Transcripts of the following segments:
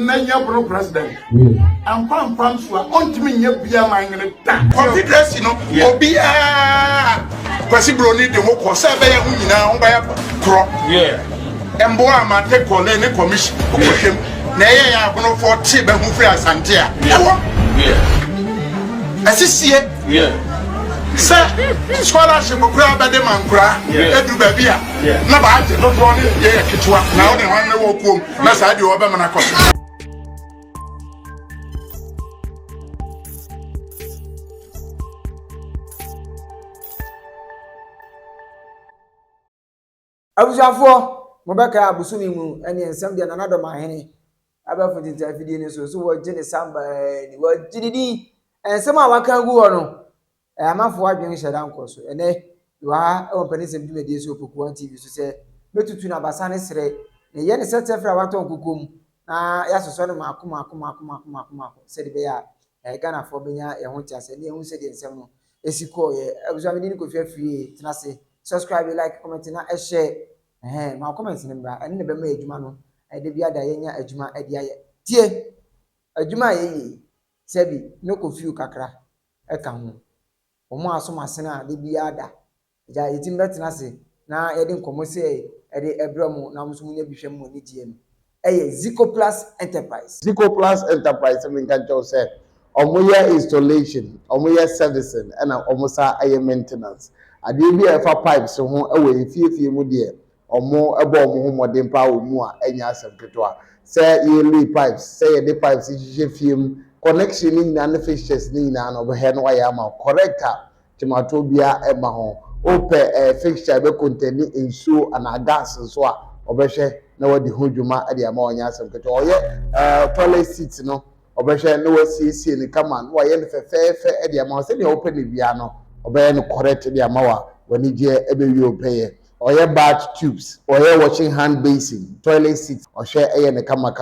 Nanya Bro President. And Pam Swa, on to me, Yabia Mine. Confidence, Obia Quasibro need the work or Sabaya now by a crop. And Boama take all any commission with him. Nay, I have no for Tib and Mufia Santia. As you see it, sir, scholarship of grab at the man cry, Edu Babia. No, I did not want it. Now they want to walk home. That's how you open my coffee. Abusafo mobeka abusumi mu ene ensem de nanado mahene abafo tinta fidie ne so wo gine samba ni wo gididi ensem a waka gu ho no amafo adwen hyeda nkoso ene wa e won panisem dwumadi so opoku TV so se metutu na basa ne sere ne ye ne setefra waton kokom na yasoso ne makoma se de be ya Ghana fo benya e ho tiase ne ehun se de ensem no esiko ye abusami ni ko fie tenase subscribe, like, comment, and share. My comments in the and never made Jumano. I did the other yenya Juma at the tie. A Juma ye, Sebi, no confuse Kakra, a camu. Oma so my sena, the biada. Ja, it's in better nasi. Now, Edin Comose, Eddie Abramo, Namusumia Bisham Monitian. Zico Plus Enterprise. Zico Plus Enterprise, I mean, Kancho said. Omoya installation, Omoya servicing, and almost a maintenance. Ade bi efa pipes ho ewe efie mu de omo ebo omo ho modern pa omu a enya asem keto say ye pipes say ye de pipes hihye fiem connection ni na na fixtures ni na no be he no ya ma corrector tomato bia e ma ho open fixture be contain nsuo ana gas so a obehwe na wadi ho dwuma ade ama onya asem keto oye toilet seat no obehwe na wasiesie ni kama no ye ne fefefe ade ama se de open ni bia no obey no correct the amawa when je ebewi opeye oye bath tubes oye washing hand basin toilet seat o share eye ne kama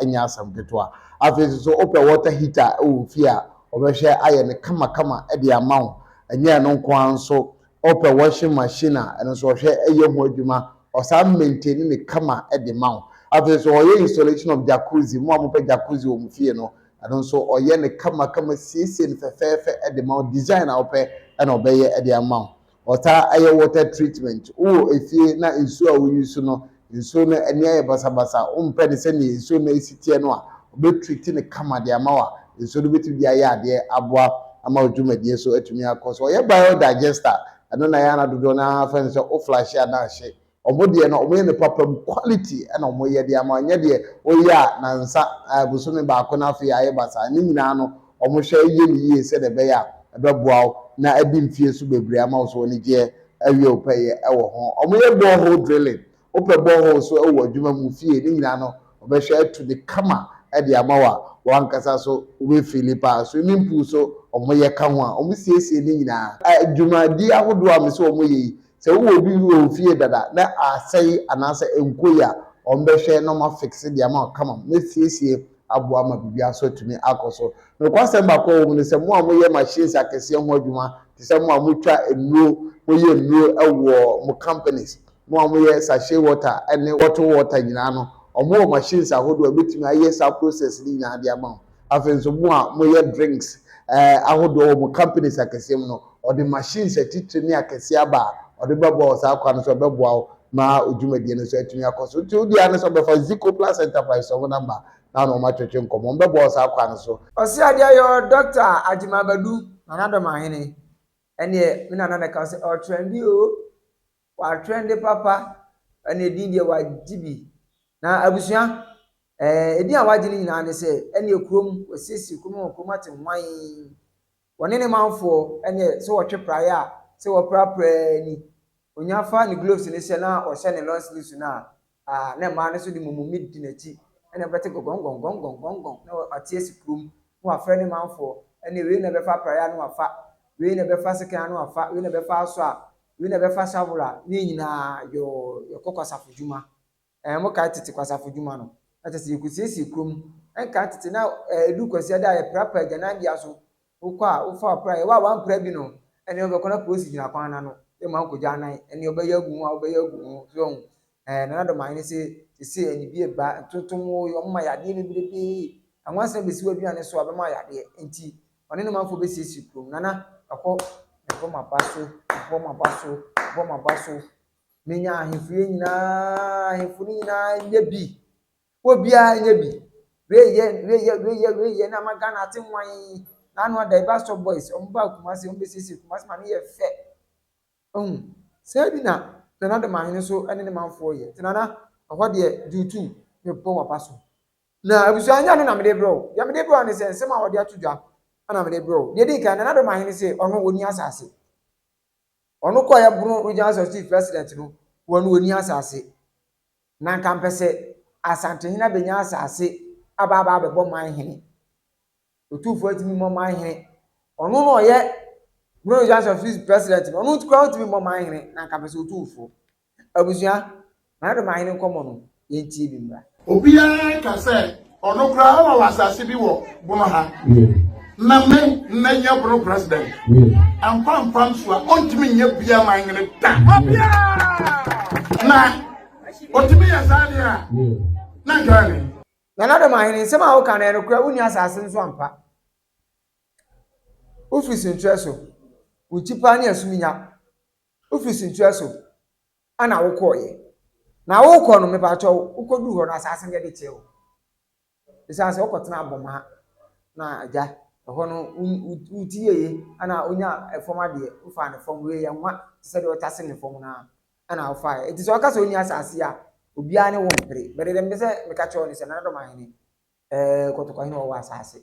enya asam keto afezi so open water heater o fia obey share aye ne kama e de amawo enya no nko anso open washing machine and so share eye ho adwuma o sam maintain ne kama e de mawo afezi so oye installation of jacuzzi mo amope jacuzzi o mfie no and so oye ne kama siesie ne fefefe e de mawo design a ope and obey at the amount. Ota aye water treatment. Oh, if you na insu a we use no, insu no enya basa. Umpe se ni insu no isitie no a obe treat ne kama de amawa. Insu no betu dia ya de aboa ama odwumadie so atumi akoso. Oye biodigester. Ano na ya na dodo na fa nse o flash ya na hye. Omode no omo ye ne papam quality and omo ye de ama nya de oya na nsa busumi ba ko na afi aye basa. Ni nyina no omo hye ye ni ye se de be ya ebeboa na ebi mfie so bebre ama wo so ni je awie opeye ewo ho omoye borehole drilling ope borehole so ewo adwuma mu fie ni nyina no obehwe to the kama e de amawa wankasa so we filipa swimming pool so omoye ka ho a omsiesie ni nyina adwuma di ahodo a me so omoye se wo obi wo fie dada na asai anase enkoya ombehwe no ma fix de amawa kama me siesie abu ama bibia so tumi akoso no kwase mba ko wo ne se mo amoye machines akese ho adwuma ti se mo amutwa enuro moye enuro ewo mo companies mo amoye sachet water ene water nyina no omo machines ahodo abetumi aye sa process ni nyina de ama afenso mo a moye drinks ahodo mo companies akese no odi machines atitire ni akese aba odi bebo sa akwa no so bebo ma odwumadie no so atumi akoso ti odi ane so befa Zico Plus Enterprise so number na no matwetwe nkomo mbebo sa akwa no so osi ade ayo Dr. Ajimabadu nanado mahene ene mina na ka se o trendy o wa trendy papa ene din de wa jibi na abusua edi a wagini nyina ne se ene ekrom osisi krom ate hwan woni ne manfo ene se wo twepra ya se wo prapra ni onyafa ni gloves ne se na o se ne long sleeves na na ma ne so di mumumi di nachi ene bete gongong na atie sikrum no afre ne manfo ene we na befa praya no afa we na befa sekan no afa we na befa aso a we na befa shavula ni nyina yo kokosafujuma mo ka tete kwasafujuma no atese yekusiesi krum enka tete na edu kwasi ada ya prapa gana dia so ukwa ufa praya wa wan pra bi no ene obekona posi nyina kwan na no e ma nkoja nan ene obeyagu a obeyagu so na do man se ani bi ba totom yo mma yade bebrebe anwansa besi waduane so abema yade enti one no manfo besisi krom nana akọ ekọ mabaso bo mabaso menya ahefue nyina ahefuni nyina nyebi obia nyebi reye na magana atemwan na no da Ibaso boys omba Kumasi ombesisi Kumasi ma ne ye fe se bi na de mahene so ene ne manfo ye tenana akọ de dutu me bo mabaso na abusu anya no na mede bro ya mede bro ne se nsem a ode atudwa ana mede bro de kan na do mahene se ono oni asase ono ko ya bro regional chief president no wono oni asase na kampese asante hina benya asase aba bebo man hene otufo atimi mo man hene ono no ye bro regional chief president no ono tukwa atimi mo man hene na kampese otufo abusua na do mahene komo no yentie bi mbra obiara ka se ono kra wa wasase bi wo bono ha na me na nya bro president ampam so ontimi nya bia man ngene ta na otimi ya zadia na gani na do mahene sema wo kan no kra woni asase nso ampa office ntreso uchipa ne asuminya office ntreso ana wo koye na wo ko no me ba cho wo kodu ho na asase nge de chewo isase wo kotena aboma na aja ho no utiye ana onya efoma de ufa ne fom we yanwa se de otase ne fom na ana ufa it is okasa onya asase a obia ne wo mpere bere dem be se me ka cho ne se na do mahene kotokwa hine wo asase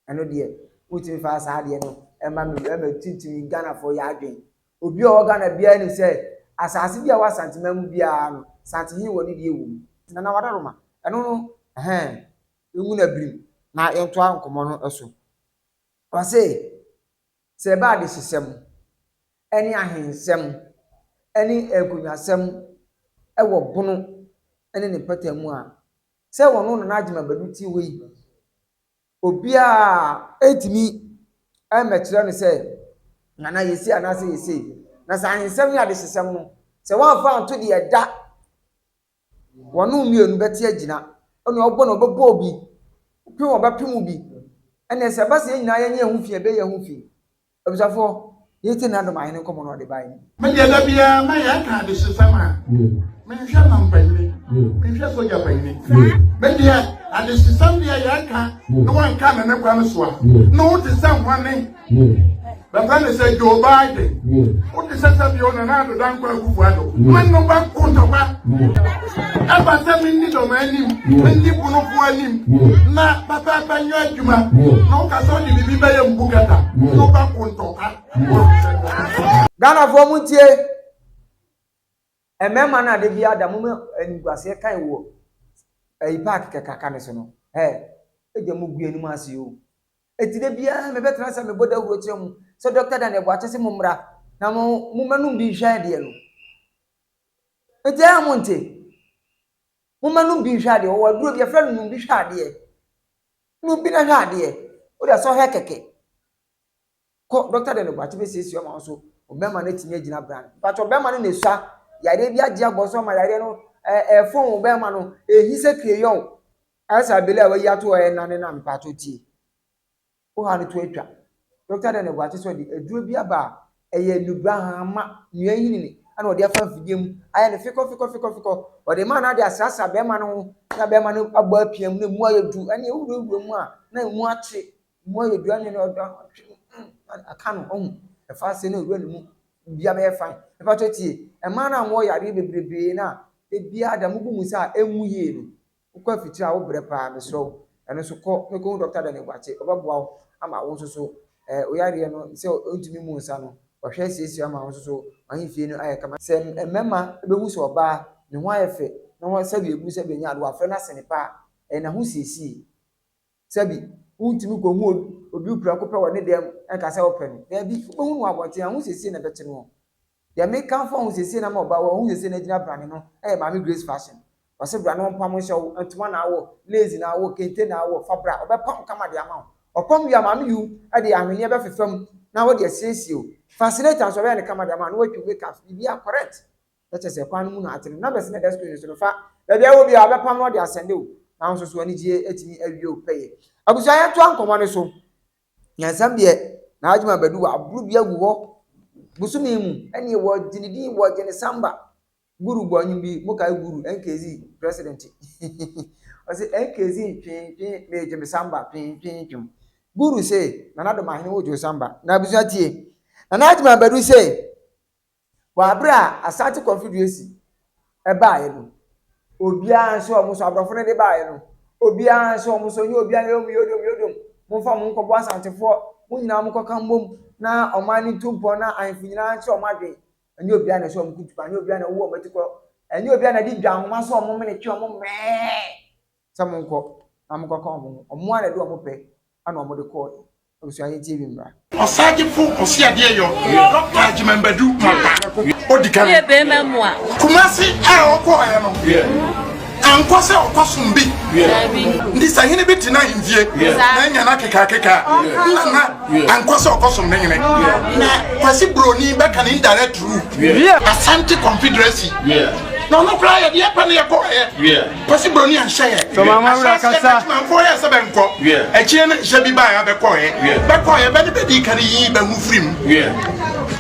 eno de uti fa asade no ema titimi Ghana for ya adwen obi o Ghana bia ni se asase bia wa santimam bia no santihi woni de ewu na wadaroma eno no ewu na brim na yento ankomo no eso wase se ba de sisem eni ahensem eni ekunwasem ewo bono eni ne patamu a se wono no na agima baduti we obi a etimi emekire ne se nana yesi anase yesi na sa ahensem ya de sisem no se wan fa anto de eda wono mienu beti agina ono ogbo no obebo obi pi won ba pimu bi ene se ba se nyina ye hu fie be ye hu fie obisafo yeti na do mahene komo no de bai me de da bia ma ya ka de sisama me hwa na mpani me hwa soja pani me de a de sisam de ya ka no wan ka na ne kwa no so a no wo de sam wane ba fa ne se Joe Biden wo de sasa bi ona na do dan kwa kufu ado man no ba kunto ba aba se mi ni do ma nim ndi bunu fu anim na papa banyo adwuma no ka so ni bibi ba ye mbugata no ba kunto ka Ghana for mutie emema na de bia da mum aniguase kan wo park kaka ne so no eje mu gu anu ase o etide bia me betra sa me boda wuro kyem so Dr. Daniel Boache se mumra na mu manum bi hwa de no ete amonte mu manum bi hwa de o waduro bia fra num bi hwa de no bi na hwa de o da so he keke ko Dr. Daniel Boache be sesi o ma so obema na tinye gina brand but obema no nesua yare bia gia gboso ma yare no fon obema no ehise crayon asa bele a wayi ato e nane na mpato tie o ha ne to atwa Dr. Daniel Boache so de aduro bia ba eye nubra ma nua yini ni ana ode afa fidiem aya ne fiko ode ma na de asasa bema no na bema no agba apiam na mu ayedu ane ewuro mu a na mu ache mu ayedu ane no aka no ohun efa se na ewuro ne mu bia be fine efa to tie e ma na wo yare bebrebe na e bia da mu bu mu sa emu ye no ukwa fitira wo bre pa me so eno so ko me ko Dr. Daniel Boache obeboa wo ama wo so o yare no se ontumi mu nsa no ohwe siesie ama wo so ahimfie no aye kama se emema ebehu so oba ne ho ayefe na ho sabi ebu se benya ado afre na sene pa na ho siesie sabi untimi ko hu obi ukura ko pe wo ne dem enka se open no bi hu no abonte ho siesie na bete no ya me kan fo ho siesie na ma oba wo ho siesie na gina brand no Mami Grace Fashion wase bra no pam hyew antuma na awo lazy na awo kente na awo fabra obepam kama de ama opam wi amame yu ade ahwene be fefam na wo de asiesie o fascinator so be ne kama de ama no watwi make up bibia correct Let's say kwan mu na atene na bese na screen so fa da bia wo bia abepam no de asende o na nso so ani gie etimi awie o peye abusuan ya to ankomo ne so nyansam de na adwuma badu wa aburu bia gu ho busumi mu ene wo dinidi wo gene samba guru gbanyu bi muka guru nkz president o se nkz twin me gene samba twin guru say nana do mahene wo jo samba na abusuan tie na adwuma badu say wa abra asante confederacy e baaye no obia nso omo so abrofo ne de baaye no obia nso omo so ni obia ne omu yodom mo fa mo nkobo asantefo mo nyina mo koka mbom na omani tumpo na anfi nyina nso omadwe ani obia na so omo kutupa ani obia na wo omatiko ani obia na di dwan homa so omo mene twe omo me samo nko na mo koka omo ana de omo pe ana omo de ko obusu ayi TV mbra Osaje fu osiade yo Dr. Ajimambadu papa odika ye be memwa Kumasi a okoye no ankose okosum bi ndi sahene bi tina invie na nya na keka na ankose okosum ne nyene na kwasi broni be kan indirect route Asante Confederacy no cry ye pa ne yakoye kwasi broni anhye so mama wura kasa manfo ye se benko e chie ne hye bi ba ya bekoye be ne be di kan yi be hu frim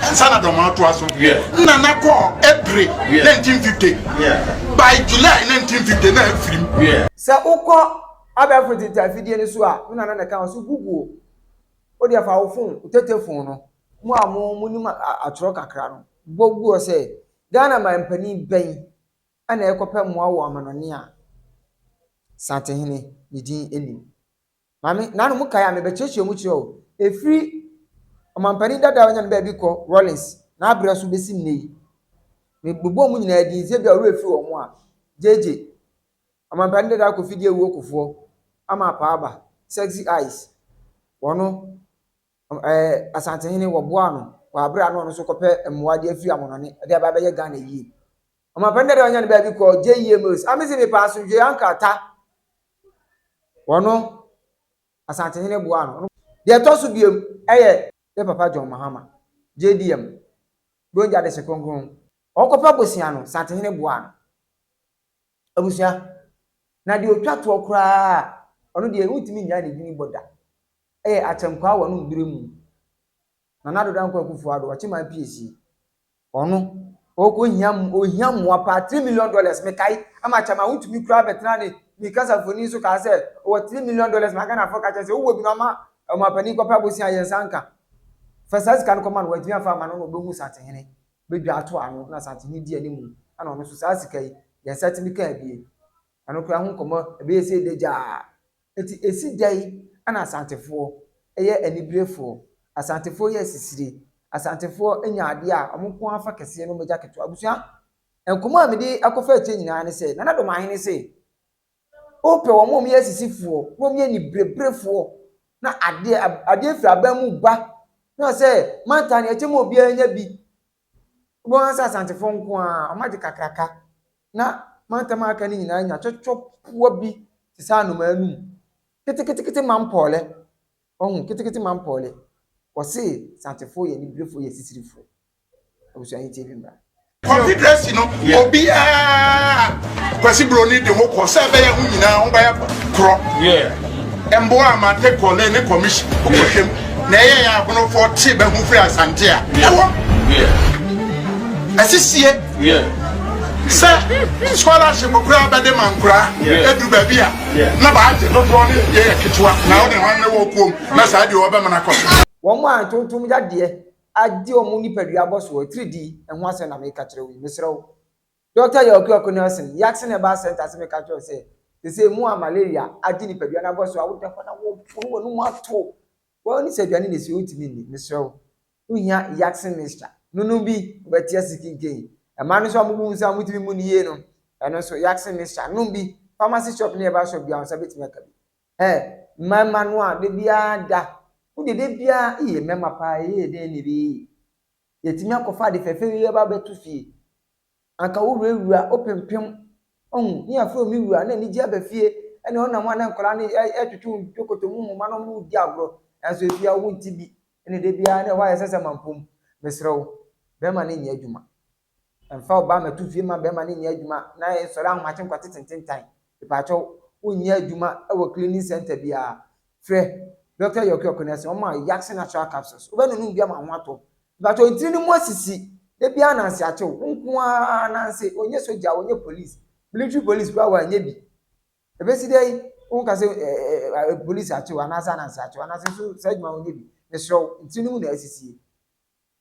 Sana do ma to aso na na ko April 1950 by July 1950 na film sa ukọ abafo titafidie ne so a na na ka so gugu o de fa wo phone utetefon no mu amo munim atro kakra no bogu o se Ghana mampani ben ana ekopa mu awo amanone a satehene yidin enim mame na no mukai a me be cheche mu kire o efri omampani dada wanya be bi ko Rollins na abra so besi nnei me gbogbo mu nyina adi se bia o refri wo mu a jeje omampani dada ko fidie wo kofo ama paaba sexy eyes wono asantehene wo boa no wa abra no so kope emwade afri amonone de aba be ye Ghana yi omampani dada wanya be bi ko JEMOS amezi me pa so dwe ankata wono asantehene boa no de to so biem eye ye papa John Mahama JDM gonja de sekongon okopa bosia no satehene boa no abusia na de otwa to okra ono de wutimi nya ne dini boda atemkwa wonu mbire mu na nado dan kwa kufu ado wachima PSC ono ohiam wapa $3 million me kai ama chama wutumi kura betra ne mi kasa foni so ka se o $3 million ma kana foka che se wo bi no ma pani kopa bosia yensanka First can command what you have a man on Bomu Satine, baby ato ano na Satine di animu, and on Susasika, yes, certainly can be. And okay, won't come up, a BSA de ja. It's a sea day, and a Santa 4, a year any brave for, a Santa 4 years city, a Santa 4 any idea, a monk for Cassino jacket to Abusia. And come on, me, I prefer changing, and I say, none of mine say. Open one more years is for, 1 year brave for. Na ade fra ba mu ba no say mantani echemo obi anya bi bo ansa santefo nko a amaje kakraka na mantama aka ni nyina anya chochopo bi sisa no manum kitikiti mampole ohun kitikiti mampole wo say santefo ye ni brefo ye sisirifo obusu ayi TV mba Confederacy no obi kwasi broni de ho ko se be ye hu nyina ho ba ya kro embo ama take ole ne commission okwem na ye ya abono 40 be hu free asante a ewo asisie se scholarship kura ba de mankura edu ba bia na ba age no do ne ye kitwa na wo ne wan ne wo kuom na sa de wo be mana ko wo mo antontom jade ade o mu nipadua boso 3D enho ase na me ka kire wi mesrew Dr. Yokoko Nelson Jackson e ba center se me ka kire se se mu malaria adi nipadua na boso a wo de na wo no mu ato wo ni se duane ne se otimi ni mesrew uhia Jackson Mr nunu bi betia sikinke e ma no so amubu nsa mutimi mu ni ye no eno so Jackson Mr nunu bi pharmacy shop ne ba shop bia on sabetimi aka bi mama no a de bia da wo de bia iye mema pa iye de ni bi yetimi akofa de fefe ye ba betu fie anka wo wura opempem ni afro mi wura na ni ji abafie ene ona mo na nkora ni etwetwu jokoto mu ma no mu di agro enso efia wo ntibi ene de bia na wa yesese mampom mesrew be ma ne nya adwuma mfa oba ma tu fie ma be ma ne nya adwuma na ye sori ahomache nkwate tententan ipacho unya adwuma e wo cleaning center bia frɛ Dr. Yoki Okonese o ma Yaksin natural capsules o be no bia ma ho ato ipacho ntiri ni mo asisi e bia na nse ache nko a na nse onye soja onye police military police kwa wa nya bi e be si dai unka se police ache wa na sa na nse ache wa na se so sa adwuma onye bi mesro ntiri ni mu na asisi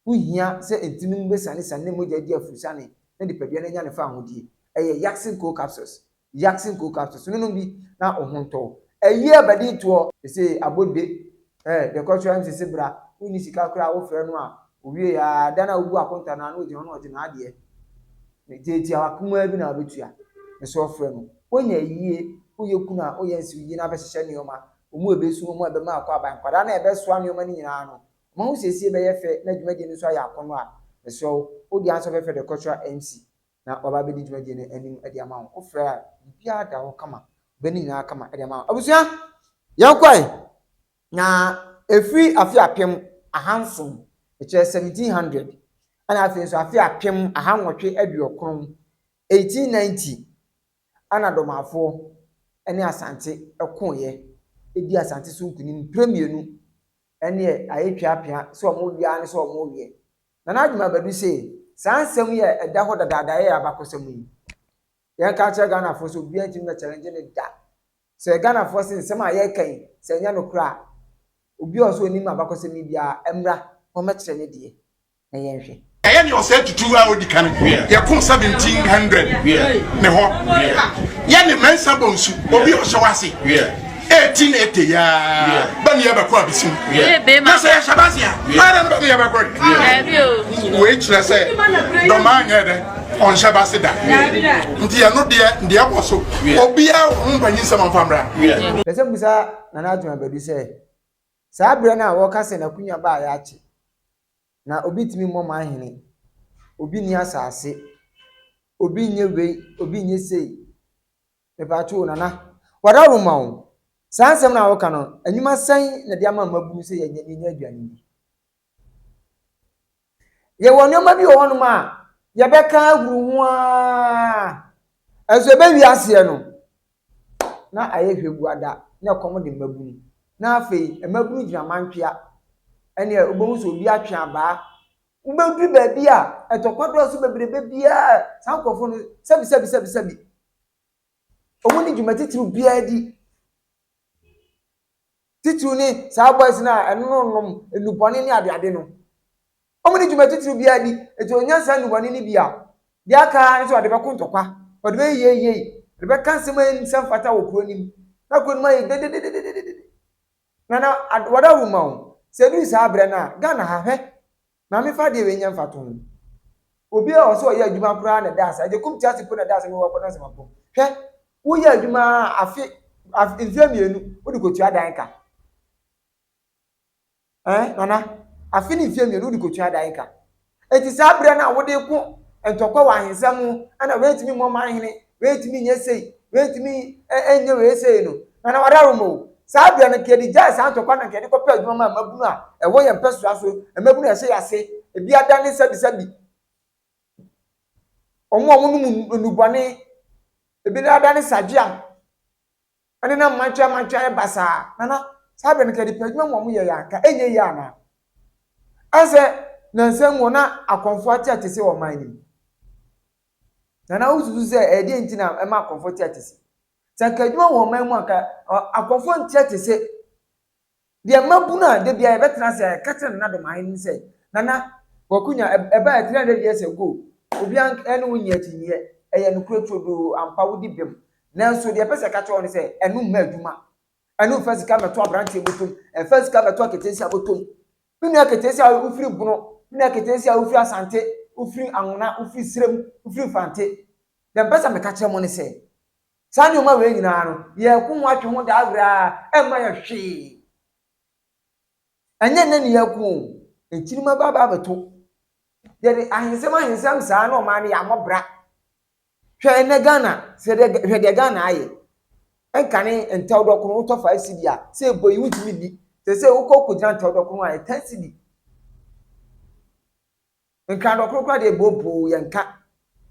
uhia se ntimi mbe sane mo jadi afusane na dipadua na nya ne fa ahodie eye Yaksin co capsules no bi na ohonto eye abadi to se abode the cultural mc bra uni sika kra wo frɛ no a owie ya da na ogu akonta na no je no je na ade ne teti akuma bi na obetua ne so frɛ no onya yie oye kuna oye nsi yie na behyehyɛ ne oma omu ebesu omu ebe ma akwa ban kwada na ebe so ane oma ni nyina no mo hu siesie be ye fe na dwumadie ni so ya akono a so odi answer be fe the cultural MC na baba be di dwumadie ni anim ade ama wo ofra bia da wo kama be ni nyina kama ade ama wo abusua yankwai na efri afi apem ahansom e che 1700 ana afi so afi apem ahanwotwe aduokron 1890 ana domafo ene asante ekoye edi asante so nkunim premienu ene ayetwa apia so omo wia ne so omo wie na adwuma badu se sansem ye eda ho dadada ye abakosem yi ye ka che Ghana fo so bia ntim na challenge ne da se Ghana fo se nsem aye kan se nya no kra obi oso onim abakosem bia emra ho metre ne die na ye nhwe eye ne o se tutu a odi kan ye ko 1700 ne ho ye ne mensa bonsu obi o so wase 1880 ya bani ya bakwa bisim na say shabasia mara bani ya bakwa we chira say do ma nya de on shabasi da nti ya no de ya boso obi a ho banyi sama famra pese musa na adwuma badu say sa bre na wo kase na kunya ba ya achi na obi timi mo ma hene obi ni asase obi nye we obi nye sei e ba chu na wada rumawo sansem na woka no anwuma san na dia ma mabu se nya aduane bi ye wonoma bi wo no ma ye beka aguru ho a aso be wi ase no na aye hwegu ada na komo de mabu na afei mabu gina mantwea ene obomu so obi atwe aba ubedu ba bia etokodo so bebrebe bia sankofo no sabi omuni dwumatitiru bia di titru ni sa boys na enonom enubone ni adeade no omuni dwumatitiru bia di eto onyansa enubone ni bia dia ka nso ade be kontokwa ode be yeye ode be kansem nsem fata wo kronim na kronim ayi de na wada rumau se du sa abre na Ghana ha hwe na me fa de we nya mfato obi a oso ye adwuma kura na da sa je kumti asipo na da sa me wo kona sema po hwe wo ye adwuma afi nfiamienu wo de kotua dan ka nana afi ni nfiamienu wo de kotua dan ka eti sa abre na wo de ko entokwa wa ahensam ana wetimi mo ma hene wetimi nyesei wetimi enye we sei no nana wada rumo sa abre na kedi ja sa entokwa na kedi ko pe adwuma ma mabunu a ewo ye mpeso aso mabunu ya se yase ebi ada ne sabi omo nubone ebi na ada ne sajia ane na mancha basa nana sabe ne kedi pedwuma mo ye ya ka enye ya na ase na nsem wona akonfo atese wo man nana uzuzu se edi ntina ema akonfo atese sankadwuma wo man mu aka akonfo atese de mabuna de bia e betena se katre na do man se nana wakunya eba 300 years ago obi an ene wonye atinye eye no krotrodo ampa wodi bem nanso de pese ka cho ne se enu ma adwuma enu fasika meto abrante botom fasika meto aketesi abotom minu aketesi a ufiri buno minu aketesi a ufiri asante ufiri anwona ufiri sirem ufiri fante de pese me ka che mo ne se sani o ma we nyina no ye ku atwe ho da awra e ma ye hwe anya nani ya ku ekyirima baba beto de ahensem saa na o ma ne ya mobra hwe ne Ghana se de Ghana aye enkane entaw dokoro utofa cd a se boyi wutimi bi se ukoko gina entaw dokoro aye 10 cd enkan dokoro kwa de bobo yanka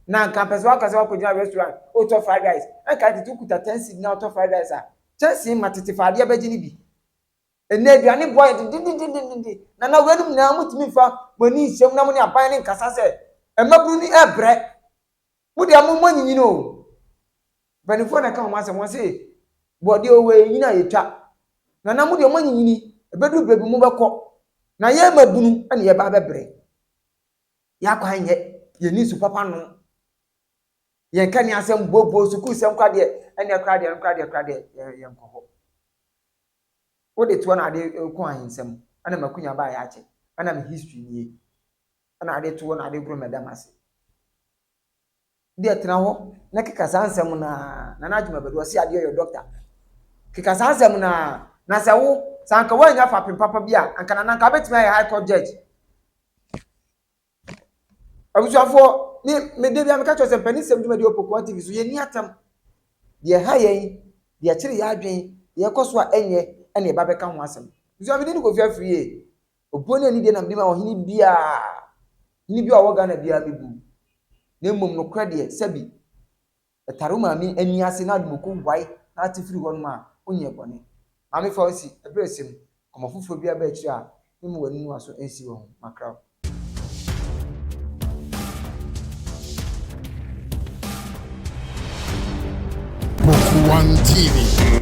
na campus wa kasa wa ko jina restaurant o to fried rice e ka tete kuta 10 cedi na o to fried rice a chance ma tete fa ade abaji ni bi ene aduane boy din na wedum na mutimi fa mani nsem na mo ni aban ni nkasa se emabru ni ebre mo de ammo nyinyi no benifo na ka mo asem mo se body owe nyina yetwa na mo de mo nyinyi ebedu bebi mo bekọ na ye mabunu ene ye ba bebre ya kwa nye ye ni su papa no ye ka ni asem bobo su ku sem kwa de ene kra de ye nko wo de to na ade ko ahinsem ana makunya ba ya ache ana me history ni ana ade to na ade bro madam ase de tena ho na kika sansem na adwuma bedo ase ade your doctor kika sansem na se wo sanka wa nya fa papa bia anka na nanka betima ya high court judge abusuafo me de bia me ka cho se pani sem dwuma de opoko TV so ye ni atam de ha yen de kire ya adwen de koso a enye ene e ba beka ho asem so me de ko fi afrie obone ni de na mde ma ohini bia ni bia wo ga na bia bebu na mmom no kra de sabi etaruma mi ani ase na admoko gwai na atifiri ho no ma onye bone mami fausi ebresim komofufo bia ba akiri a nimu wani no aso ensi wo makra Boku One TV.